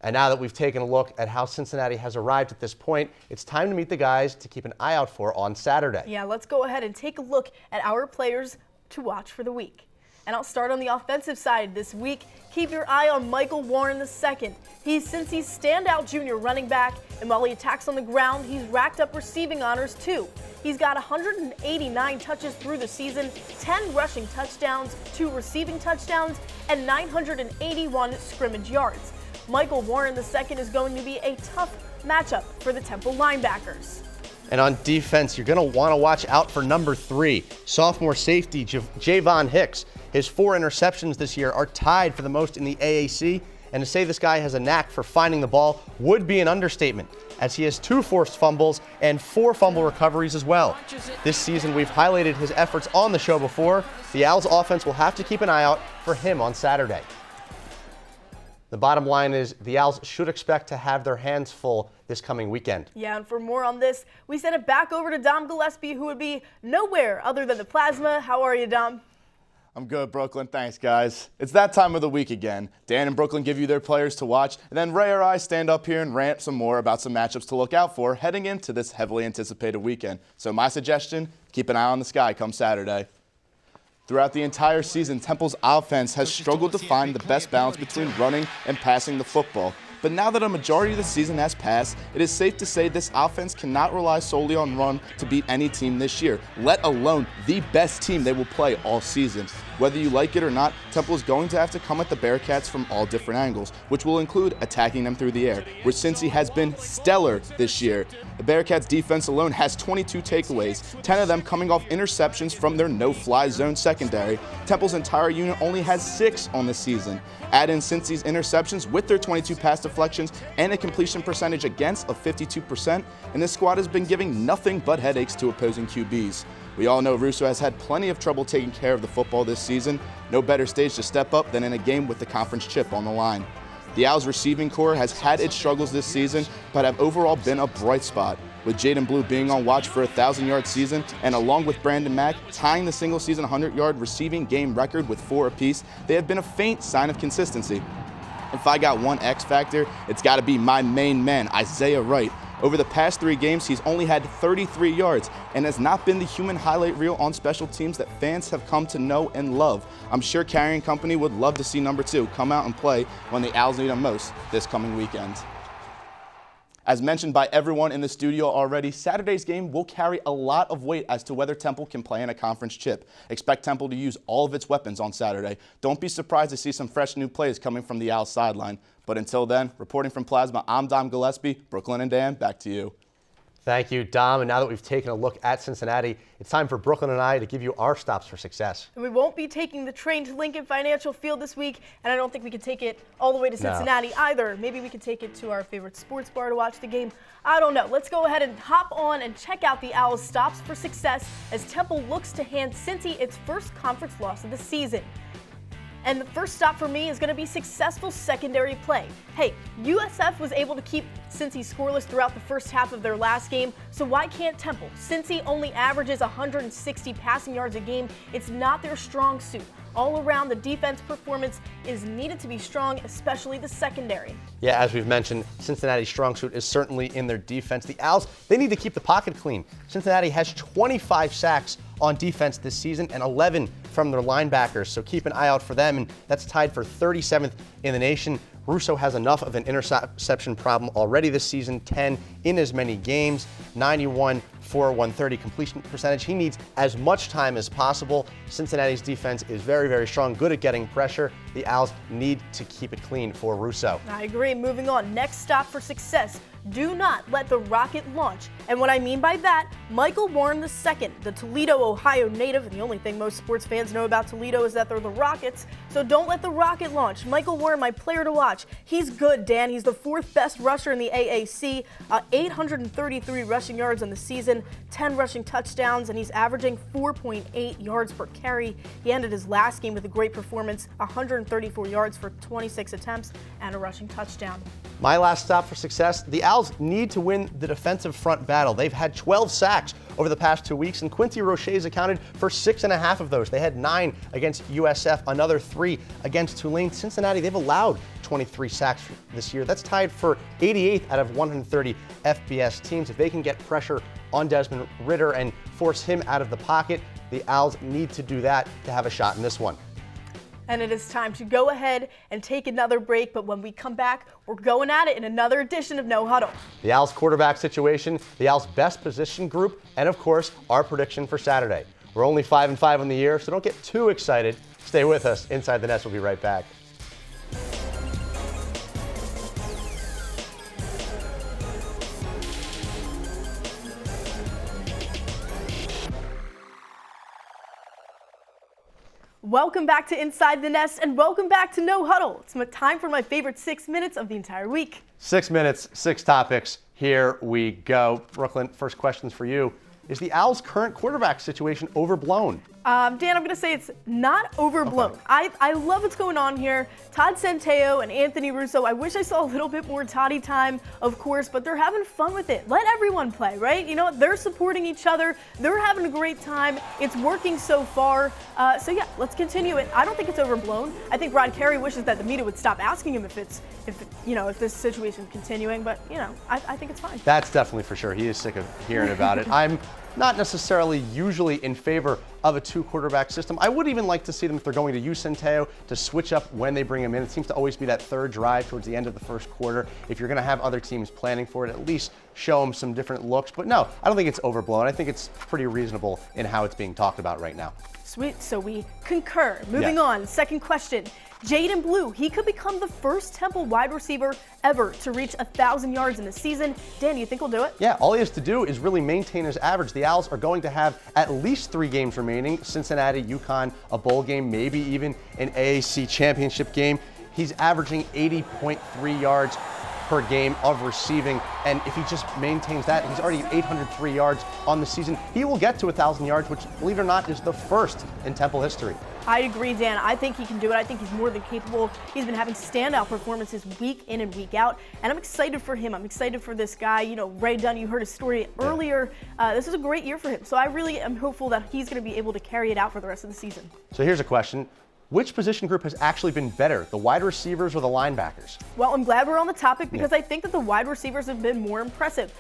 And now that we've taken a look at how Cincinnati has arrived at this point, it's time to meet the guys to keep an eye out for on Saturday. Yeah, let's go ahead and take a look at our players to watch for the week. And I'll start on the offensive side this week. Keep your eye on Michael Warren II. He's Cincy's standout junior running back, and while he attacks on the ground, he's racked up receiving honors too. He's got 189 touches through the season, 10 rushing touchdowns, 2 receiving touchdowns, and 981 scrimmage yards. Michael Warren II is going to be a tough matchup for the Temple linebackers. And on defense, you're going to want to watch out for number 3, sophomore safety Javon Hicks. His 4 interceptions this year are tied for the most in the AAC, and to say this guy has a knack for finding the ball would be an understatement, as he has 2 forced fumbles and 4 fumble recoveries as well. This season, we've highlighted his efforts on the show before. The Owls offense will have to keep an eye out for him on Saturday. The bottom line is the Owls should expect to have their hands full this coming weekend. Yeah, and for more on this, we send it back over to Dom Gillespie, who would be nowhere other than the plasma. How are you, Dom? I'm good, Brooklyn. Thanks, guys. It's that time of the week again. Dan and Brooklyn give you their players to watch, and then Ray or I stand up here and rant some more about some matchups to look out for heading into this heavily anticipated weekend. So my suggestion, keep an eye on the sky come Saturday. Throughout the entire season, Temple's offense has struggled to find the best balance between running and passing the football. But now that a majority of the season has passed, it is safe to say this offense cannot rely solely on run to beat any team this year, let alone the best team they will play all season. Whether you like it or not, Temple is going to have to come at the Bearcats from all different angles, which will include attacking them through the air, where Cincy has been stellar this year. The Bearcats defense alone has 22 takeaways, 10 of them coming off interceptions from their no-fly zone secondary. Temple's entire unit only has 6 on the season. Add in Cincy's interceptions with their 22 pass deflections and a completion percentage against of 52%, and this squad has been giving nothing but headaches to opposing QBs. We all know Russo has had plenty of trouble taking care of the football this season. No better stage to step up than in a game with the conference chip on the line. The Owls receiving core has had its struggles this season, but have overall been a bright spot. with Jaden Blue being on watch for a 1,000-yard season, and along with Brandon Mack tying the single-season 100-yard receiving game record with 4 apiece, they have been a faint sign of consistency. If I got one X factor, it's got to be my main man, Isaiah Wright. Over the past 3 games, he's only had 33 yards and has not been the human highlight reel on special teams that fans have come to know and love. I'm sure Carrion Company would love to see number 2 come out and play when the Owls need him most this coming weekend. As mentioned by everyone in the studio already, Saturday's game will carry a lot of weight as to whether Temple can play in a conference chip. Expect Temple to use all of its weapons on Saturday. Don't be surprised to see some fresh new plays coming from the Owls sideline. But until then, reporting from Plasma, I'm Dom Gillespie. Brooklyn and Dan, back to you. Thank you, Dom. And now that we've taken a look at Cincinnati, it's time for Brooklyn and I to give you our stops for success. And we won't be taking the train to Lincoln Financial Field this week, and I don't think we can take it all the way to Cincinnati either. Maybe we could take it to our favorite sports bar to watch the game. I don't know. Let's go ahead and hop on and check out the Owls' stops for success as Temple looks to hand Cincy its first conference loss of the season. And the first stop for me is going to be successful secondary play. Hey, USF was able to keep Cincy scoreless throughout the first half of their last game, so why can't Temple? Cincy only averages 160 passing yards a game. It's not their strong suit. All around, the defense performance is needed to be strong, especially the secondary. Yeah, as we've mentioned, Cincinnati's strong suit is certainly in their defense. The Owls, they need to keep the pocket clean. Cincinnati has 25 sacks on defense this season and 11 from their linebackers, so keep an eye out for them, and that's tied for 37th in the nation. Russo has enough of an interception problem already this season, 10 in as many games, 91 for 130 completion percentage. He needs as much time as possible. Cincinnati's defense is very, very strong, good at getting pressure. The Owls need to keep it clean for Russo. I agree. Moving on, next stop for success. Do not let the rocket launch. And what I mean by that, Michael Warren II, the Toledo, Ohio native, and the only thing most sports fans know about Toledo is that they're the Rockets, so don't let the rocket launch. Michael Warren, my player to watch. He's good, Dan. He's the 4th best rusher in the AAC, 833 rushing yards in the season, 10 rushing touchdowns, and he's averaging 4.8 yards per carry. He ended his last game with a great performance, 134 yards for 26 attempts and a rushing touchdown. My last stop for success, the Owls need to win the defensive front battle. They've had 12 sacks over the past 2 weeks, and Quincy Roche's accounted for 6.5 of those. They had 9 against USF, another 3 against Tulane. Cincinnati, they've allowed 23 sacks this year. That's tied for 88th out of 130 FBS teams. If they can get pressure on Desmond Ridder and force him out of the pocket, the Owls need to do that to have a shot in this one. And it is time to go ahead and take another break, but when we come back, we're going at it in another edition of No Huddle. The Owls quarterback situation, the Owls best position group, and of course, our prediction for Saturday. We're only 5-5 on the year, so don't get too excited. Stay with us. Inside the Nest, we'll be right back. Welcome back to Inside the Nest and welcome back to No Huddle. It's time for my favorite 6 minutes of the entire week. 6 minutes, 6 topics. Here we go. Brooklyn, first question's for you. Is the Owls' current quarterback situation overblown? Dan, I'm going to say it's not overblown. Okay. I love what's going on here. Todd Centeio and Anthony Russo, I wish I saw a little bit more Toddy time, of course, but they're having fun with it. Let everyone play, right? You know what? They're supporting each other. They're having a great time. It's working so far. So yeah, let's continue it. I don't think it's overblown. I think Rod Carey wishes that the media would stop asking him if this situation is continuing, but I think it's fine. That's definitely for sure. He is sick of hearing about it. I'm not necessarily usually in favor of a 2-quarterback system. I would even like to see them, if they're going to use Centeio, to switch up when they bring him in. It seems to always be that third drive towards the end of the first quarter. If you're going to have other teams planning for it, at least show them some different looks. But no, I don't think it's overblown. I think it's pretty reasonable in how it's being talked about right now. Sweet, so we concur. Moving on, second question. Jaden Blue, he could become the first Temple wide receiver ever to reach 1,000 yards in a season. Dan, do you think he'll do it? Yeah, all he has to do is really maintain his average. The Owls are going to have at least 3 games remaining. Cincinnati, UConn, a bowl game, maybe even an AAC championship game. He's averaging 80.3 yards per game of receiving, and if he just maintains that, he's already 803 yards on the season. He will get to 1,000 yards, which, believe it or not, is the first in Temple history. I agree, Dan. I think he can do it. I think he's more than capable. He's been having standout performances week in and week out, and I'm excited for him. I'm excited for this guy. You know, Ray Dunn, you heard his story earlier. This is a great year for him, so I really am hopeful that he's going to be able to carry it out for the rest of the season. So here's a question. Which position group has actually been better, the wide receivers or the linebackers? Well, I'm glad we're on the topic because I think that the wide receivers have been more impressive.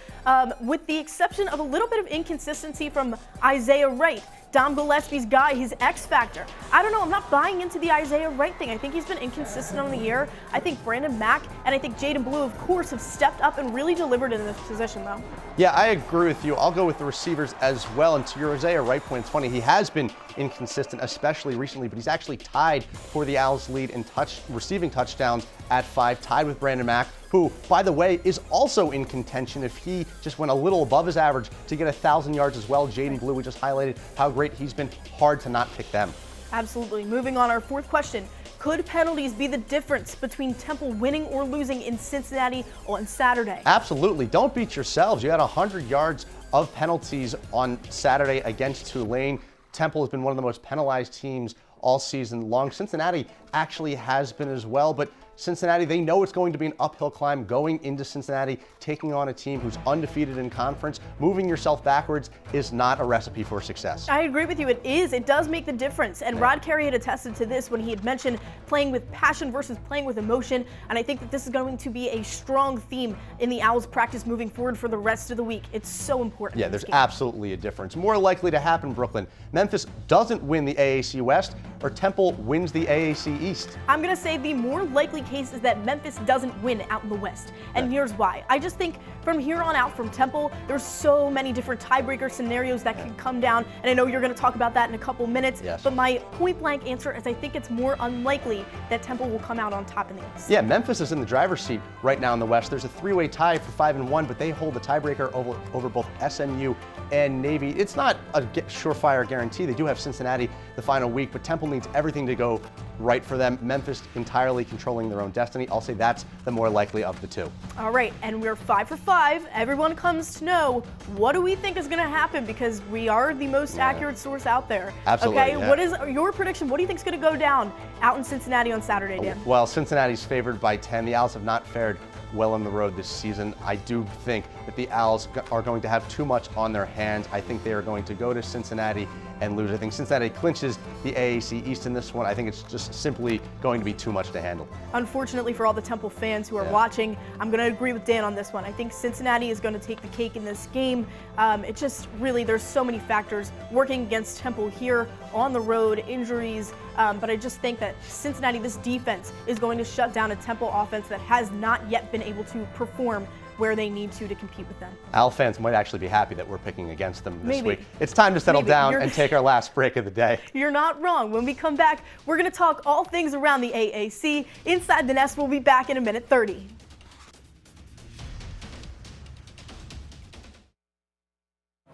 With the exception of a little bit of inconsistency from Isaiah Wright, Dom Gillespie's guy, his X factor. I don't know, I'm not buying into the Isaiah Wright thing. I think he's been inconsistent on the year. I think Brandon Mack and I think Jaden Blue, of course, have stepped up and really delivered in this position, though. Yeah, I agree with you. I'll go with the receivers as well. And to your Isaiah Wright point, it's funny, he has been inconsistent, especially recently, but he's actually tied for the Owls' lead in receiving touchdowns at 5, tied with Brandon Mack, who, by the way, is also in contention if he just went a little above his average to get 1,000 yards as well. Jaden Blue, we just highlighted how great he's been. Hard to not pick them. Absolutely. Moving on, our fourth question. Could penalties be the difference between Temple winning or losing in Cincinnati on Saturday? Absolutely. Don't beat yourselves. You had 100 yards of penalties on Saturday against Tulane. Temple has been one of the most penalized teams all season long. Cincinnati actually has been as well, but Cincinnati, they know it's going to be an uphill climb going into Cincinnati, taking on a team who's undefeated in conference. Moving yourself backwards is not a recipe for success. I agree with you. It is. It does make the difference. And Rod Carey had attested to this when he had mentioned playing with passion versus playing with emotion. And I think that this is going to be a strong theme in the Owls practice moving forward for the rest of the week. It's so important. Yeah, there's absolutely a difference. More likely to happen, Brooklyn. Memphis doesn't win the AAC West, or Temple wins the AAC East. I'm going to say the more likely case is that Memphis doesn't win out in the West. And here's why. I just think from here on out from Temple, there's so many different tiebreaker scenarios that could come down. And I know you're going to talk about that in a couple minutes. Yes. But my point blank answer is I think it's more unlikely that Temple will come out on top in the East. Yeah, Memphis is in the driver's seat right now in the West. There's a 3-way tie for 5-1, but they hold the tiebreaker over both SMU and Navy. It's not a surefire guarantee. They do have Cincinnati the final week, but Temple needs everything to go right for them. Memphis entirely controlling their own destiny. I'll say that's the more likely of the two. All right, and we're 5 for 5. Everyone comes to know, what do we think is going to happen? Because we are the most accurate source out there. Absolutely. Okay, what is your prediction? What do you think is going to go down out in Cincinnati on Saturday, Dan? Well, Cincinnati's favored by 10. The Owls have not fared well on the road this season. I do think that the Owls are going to have too much on their hands. I think they are going to go to Cincinnati and lose. I think Cincinnati clinches the AAC East in this one. I think it's just simply going to be too much to handle. Unfortunately for all the Temple fans who are watching, I'm going to agree with Dan on this one. I think Cincinnati is going to take the cake in this game. It just really, there's so many factors working against Temple here on the road, injuries, but I just think that Cincinnati, this defense, is going to shut down a Temple offense that has not yet been able to perform where they need to compete with them. Owl fans might actually be happy that we're picking against them this week. It's time to settle down and take our last break of the day. You're not wrong. When we come back, we're going to talk all things around the AAC. Inside the Nest, we'll be back in a minute 30.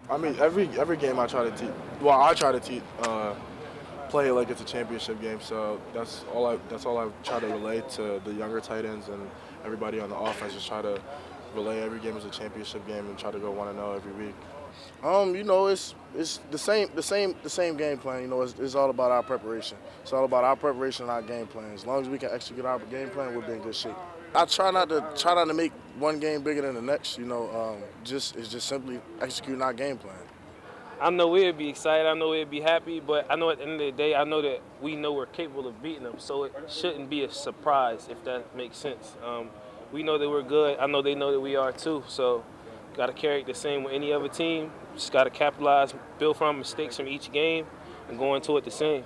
I mean, every game I try to teach. Well, I try to teach. Play it like it's a championship game. So that's all I try to relay to the younger tight ends and everybody on the offense. Just try to relay every game as a championship game and try to go 1-0 every week. You know, it's the same game plan. You know, it's all about our preparation. It's all about our preparation and our game plan. As long as we can execute our game plan, we'll be in good shape. I try not to make one game bigger than the next. You know, it's just simply executing our game plan. I know we'd be excited, I know we'd be happy, but I know at the end of the day, I know that we know we're capable of beating them, so it shouldn't be a surprise, if that makes sense. We know that we're good. I know they know that we are too, so got to carry it the same with any other team. Just got to capitalize, build from mistakes from each game, and go into it the same.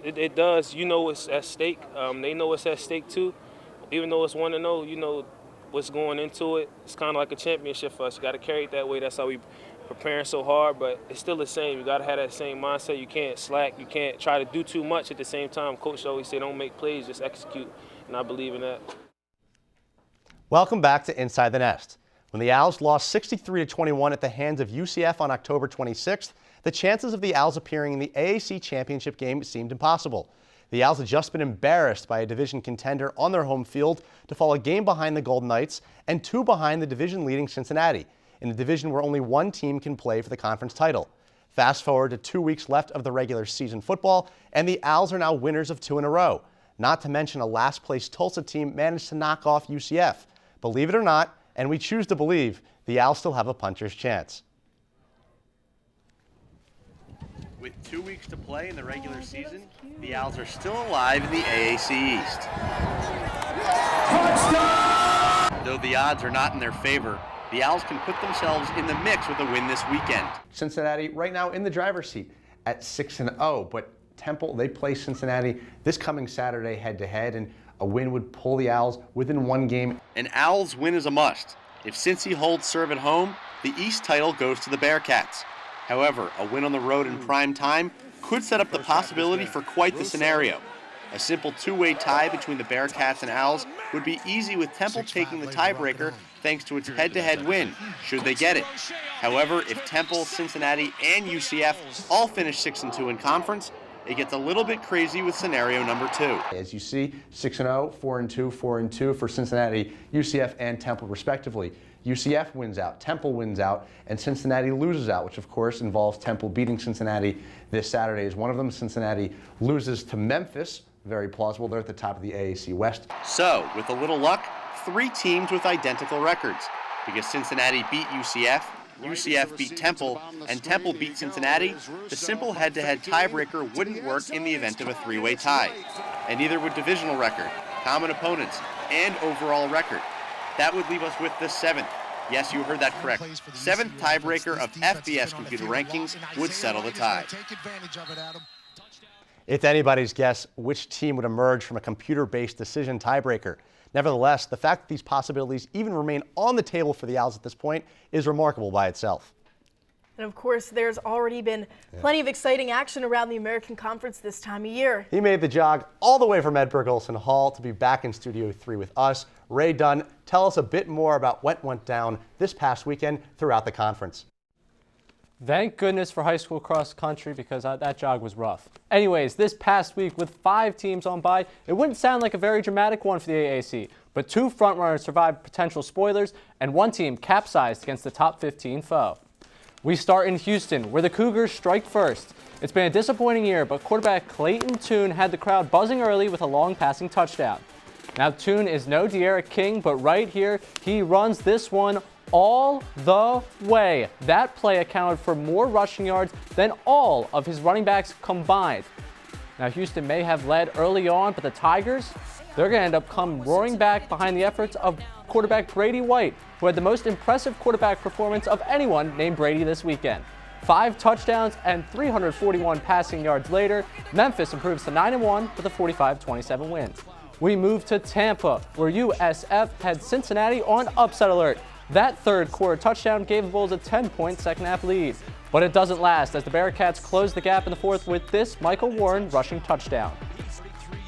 It does. You know what's at stake. They know what's at stake too. Even though it's 1-0, you know what's going into it. It's kind of like a championship for us. You got to carry it that way. That's how we preparing so hard, but it's still the same. You got to have that same mindset. You can't slack. You can't try to do too much at the same time. Coach always say, don't make plays, just execute, and I believe in that. Welcome back to Inside the Nest. When the Owls lost 63-21 at the hands of UCF on October 26th, the chances of the Owls appearing in the AAC championship game seemed impossible. The Owls had just been embarrassed by a division contender on their home field to fall a game behind the Golden Knights and 2 behind the division-leading Cincinnati, in a division where only one team can play for the conference title. Fast forward to 2 weeks left of the regular season football, and the Owls are now winners of 2 in a row. Not to mention a last-place Tulsa team managed to knock off UCF. Believe it or not, and we choose to believe, the Owls still have a puncher's chance. With 2 weeks to play in the regular season, the Owls are still alive in the AAC East. Touchdown! Though the odds are not in their favor, the Owls can put themselves in the mix with a win this weekend. Cincinnati right now in the driver's seat at 6-0, but Temple, they play Cincinnati this coming Saturday head-to-head, and a win would pull the Owls within 1 game. An Owls win is a must. If Cincy holds serve at home, the East title goes to the Bearcats. However, a win on the road in prime time could set up the possibility for quite the scenario. A simple 2-way tie between the Bearcats and Owls would be easy, with Temple taking the tiebreaker thanks to its head-to-head win, should they get it. However, if Temple, Cincinnati, and UCF all finish 6-2 in conference, it gets a little bit crazy with scenario number 2. As you see, 6-0, 4-2, 4-2 for Cincinnati, UCF, and Temple respectively. UCF wins out, Temple wins out, and Cincinnati loses out, which of course involves Temple beating Cincinnati this Saturday. As one of them, Cincinnati loses to Memphis. Very plausible. They're at the top of the AAC West. So, with a little luck, 3 teams with identical records. Because Cincinnati beat UCF, UCF beat Temple, and Temple beat Cincinnati, the simple head-to-head tiebreaker wouldn't work in the event of a 3-way tie. And neither would divisional record, common opponents, and overall record. That would leave us with the 7th. Yes, you heard that correct. 7th tiebreaker of FBS computer rankings would settle the tie. It's anybody's guess which team would emerge from a computer-based decision tiebreaker. Nevertheless, the fact that these possibilities even remain on the table for the Owls at this point is remarkable by itself. And of course, there's already been plenty of exciting action around the American Conference this time of year. He made the jog all the way from Edberg Olson Hall to be back in Studio 3 with us. Ray Dunn, tell us a bit more about what went down this past weekend throughout the conference. Thank goodness for high school cross country, because that jog was rough. Anyways, this past week with 5 teams on bye, it wouldn't sound like a very dramatic one for the AAC, but 2 frontrunners survived potential spoilers, and 1 team capsized against the top 15 foe. We start in Houston, where the Cougars strike first. It's been a disappointing year, but quarterback Clayton Toon had the crowd buzzing early with a long passing touchdown. Now, Toon is no De'Ara King, but right here, he runs this one all the way. That play accounted for more rushing yards than all of his running backs combined. Now, Houston may have led early on, but the Tigers, they're going to end up come roaring back behind the efforts of quarterback Brady White, who had the most impressive quarterback performance of anyone named Brady this weekend. 5 touchdowns and 341 passing yards later, Memphis improves to 9-1 with a 45-27 win. We move to Tampa, where USF had Cincinnati on upset alert. That 3rd quarter touchdown gave the Bulls a 10-point second-half lead. But it doesn't last, as the Bearcats close the gap in the 4th with this Michael Warren rushing touchdown.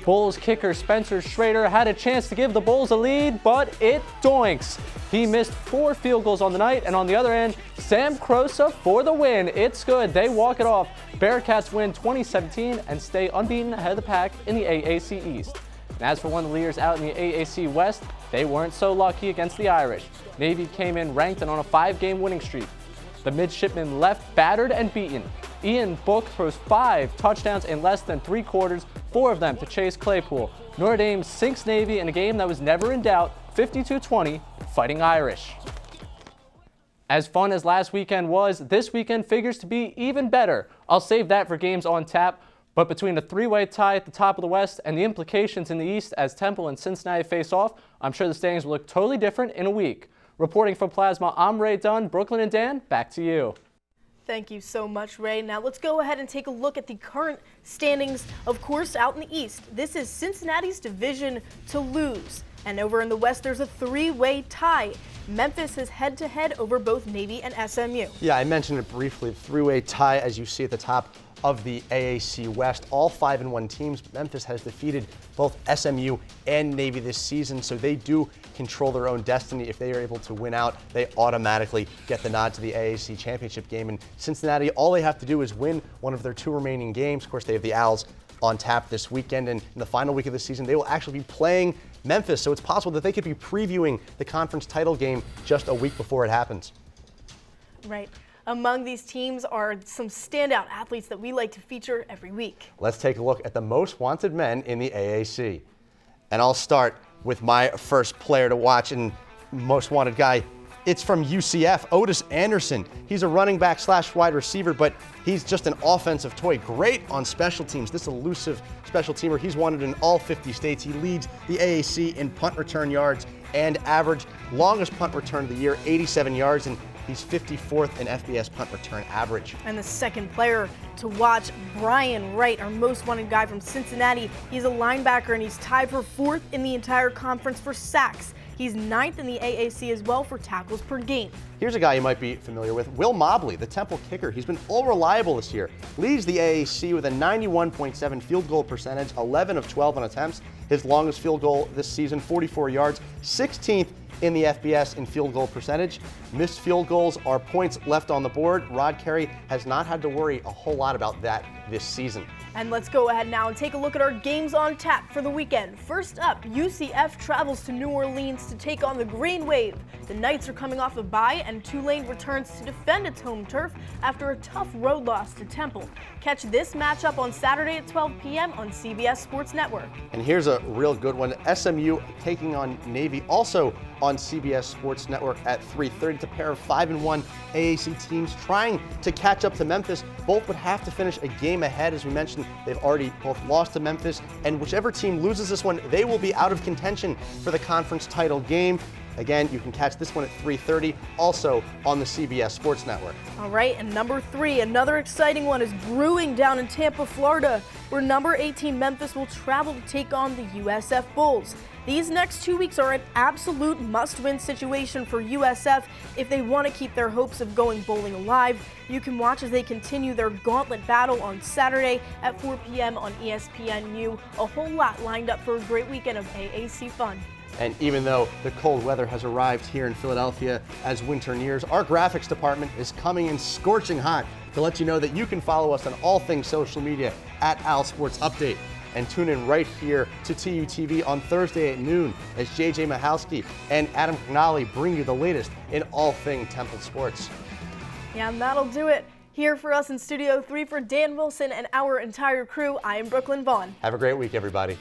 Bulls kicker Spencer Schrader had a chance to give the Bulls a lead, but it doinks. He missed 4 field goals on the night, and on the other end, Sam Crosa for the win. It's good. They walk it off. Bearcats win 2017 and stay unbeaten ahead of the pack in the AAC East. And as for one of the leaders out in the AAC West, they weren't so lucky against the Irish. Navy came in ranked and on a 5-game winning streak. The midshipmen left battered and beaten. Ian Book throws 5 touchdowns in less than 3 quarters, 4 of them to Chase Claypool. Notre Dame sinks Navy in a game that was never in doubt, 52-20, Fighting Irish. As fun as last weekend was, this weekend figures to be even better. I'll save that for games on tap, but between a 3-way tie at the top of the West and the implications in the East as Temple and Cincinnati face off, I'm sure the standings will look totally different in a week. Reporting from Plasma, I'm Ray Dunn. Brooklyn and Dan, back to you. Thank you so much, Ray. Now let's go ahead and take a look at the current standings, of course, out in the East. This is Cincinnati's division to lose. And over in the West, there's a 3-way tie. Memphis is head-to-head over both Navy and SMU. Yeah, I mentioned it briefly. The 3-way tie, as you see at the top of the AAC West. All 5-1 teams. Memphis has defeated both SMU and Navy this season, so they do control their own destiny. If they are able to win out, they automatically get the nod to the AAC championship game. And Cincinnati, all they have to do is win one of their 2 remaining games. Of course, they have the Owls on tap this weekend, and in the final week of the season, they will actually be playing Memphis, so it's possible that they could be previewing the conference title game just a week before it happens. Right. Among these teams are some standout athletes that we like to feature every week. Let's take a look at the most wanted men in the AAC. And I'll start with my first player to watch and most wanted guy. It's from UCF, Otis Anderson. He's a running back / wide receiver, but he's just an offensive toy. Great on special teams. This elusive special teamer. He's wanted in all 50 states. He leads the AAC in punt return yards and average. Longest punt return of the year, 87 yards, and he's 54th in FBS punt return average. And the second player to watch, Brian Wright, our most wanted guy from Cincinnati. He's a linebacker, and he's tied for 4th in the entire conference for sacks. He's 9th in the AAC as well for tackles per game. Here's a guy you might be familiar with, Will Mobley, the Temple kicker. He's been all reliable this year. Leads the AAC with a 91.7 field goal percentage, 11 of 12 on attempts. His longest field goal this season, 44 yards, 16th in the FBS in field goal percentage. Missed field goals are points left on the board. Rod Carey has not had to worry a whole lot about that this season. And let's go ahead now and take a look at our games on tap for the weekend. First up, UCF travels to New Orleans to take on the Green Wave. The Knights are coming off a bye, and Tulane returns to defend its home turf after a tough road loss to Temple. Catch this matchup on Saturday at 12 p.m. on CBS Sports Network. And here's a real good one. SMU taking on Navy, also on CBS Sports Network at 3:30. It's a pair of 5-1 AAC teams trying to catch up to Memphis. Both would have to finish a game ahead. As we mentioned, they've already both lost to Memphis, and whichever team loses this one, they will be out of contention for the conference title game. Again, you can catch this one at 3:30, also on the CBS Sports Network. All right, and number 3, another exciting one is brewing down in Tampa, Florida, where number 18 Memphis will travel to take on the USF Bulls. These next 2 weeks are an absolute must-win situation for USF if they want to keep their hopes of going bowling alive. You can watch as they continue their gauntlet battle on Saturday at 4 p.m. on ESPNU. A whole lot lined up for a great weekend of AAC fun. And even though the cold weather has arrived here in Philadelphia as winter nears, our graphics department is coming in scorching hot to let you know that you can follow us on all things social media at OwlSports Update. And tune in right here to TUTV on Thursday at noon as JJ Mahalski and Adam Connolly bring you the latest in all things Temple sports. Yeah, and that'll do it. Here for us in Studio 3 for Dan Wilson and our entire crew, I am Brooklyn Vaughn. Have a great week, everybody.